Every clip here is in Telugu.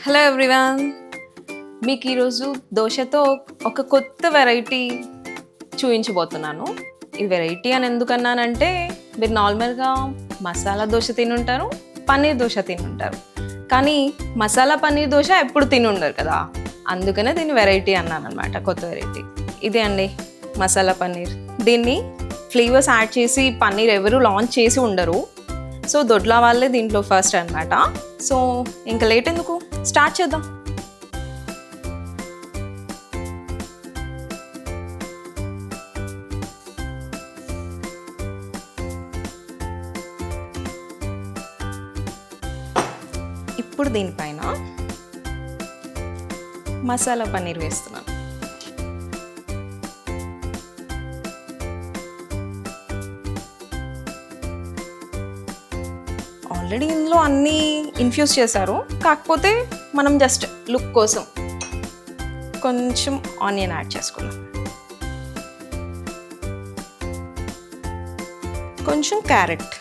హలో ఎవ్రీవన్, మీకు ఈరోజు దోశతో ఒక కొత్త వెరైటీ చూపించబోతున్నాను. ఈ వెరైటీ అని ఎందుకన్నానంటే, మీరు నార్మల్గా మసాలా దోశ తినుంటారు, పన్నీర్ దోశ తినుంటారు, కానీ మసాలా పన్నీర్ దోశ ఎప్పుడు తినుండరు కదా. అందుకనే దీన్ని వెరైటీ అన్నాను అనమాట, కొత్త వెరైటీ. ఇదే అండి మసాలా పన్నీర్. దీన్ని ఫ్లేవర్స్ యాడ్ చేసి పన్నీర్ ఎవరు లాంచ్ చేసి ఉండరు. సో దొడ్లా వాళ్ళే దీంట్లో ఫస్ట్ అనమాట. సో ఇంకా లేట్ ఎందుకు, స్టార్ట్ చేద్దాం. ఇప్పుడు దీనిపైన మసాలా పన్నీర్ వేస్తున్నాను. ఆల్రెడీ ఇందులో అన్నీ ఇన్ఫ్యూజ్ చేశారు, కాకపోతే మనం జస్ట్ లుక్ కోసం కొంచెం ఆనియన్ యాడ్ చేసుకున్నాం, కొంచెం carrot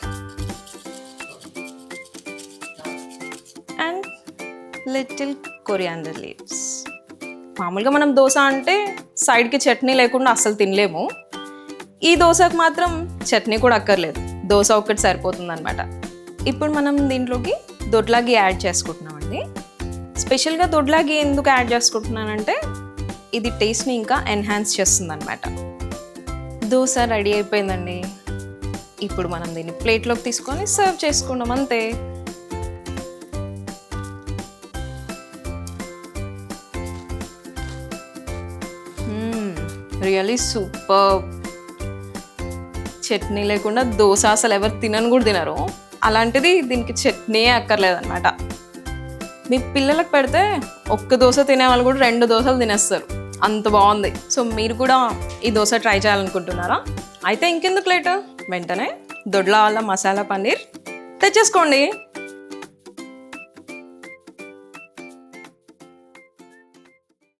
and little coriander leaves. మామూలుగా మనం దోశ అంటే సైడ్కి చట్నీ లేకుండా అస్సలు తినలేము. ఈ దోశకు మాత్రం చట్నీ కూడా అక్కర్లేదు, దోశ ఒక్కటి సరిపోతుంది అనమాట. ఇప్పుడు మనం దీంట్లోకి దొడ్లాగి యాడ్ చేసుకుంటున్నామండి. స్పెషల్గా దొడ్లాగి ఎందుకు యాడ్ చేసుకుంటున్నానంటే, ఇది టేస్ట్ని ఇంకా ఎన్హాన్స్ చేస్తుంది అనమాట. దోశ రెడీ అయిపోయిందండి. ఇప్పుడు మనం దీన్ని ప్లేట్లోకి తీసుకొని సర్వ్ చేసుకున్నాం, అంతే. Really super. చట్నీ లేకుండా దోశ అసలు ఎవరు తినను కూడా తినరు. అలాంటిది దీనికి చట్నీ అక్కర్లేదన్నమాట. మీ పిల్లలకు పెడితే ఒక్క దోశ తినే వాళ్ళు కూడా 2 దోశలు తినేస్తారు, అంత బాగుంది. సో మీరు కూడా ఈ దోశ ట్రై చేయాలనుకుంటున్నారా? అయితే ఇంకెందుకు లేట్, వెంటనే దొడ్లా వాళ్ళ మసాలా పన్నీర్ తెచ్చేసుకోండి.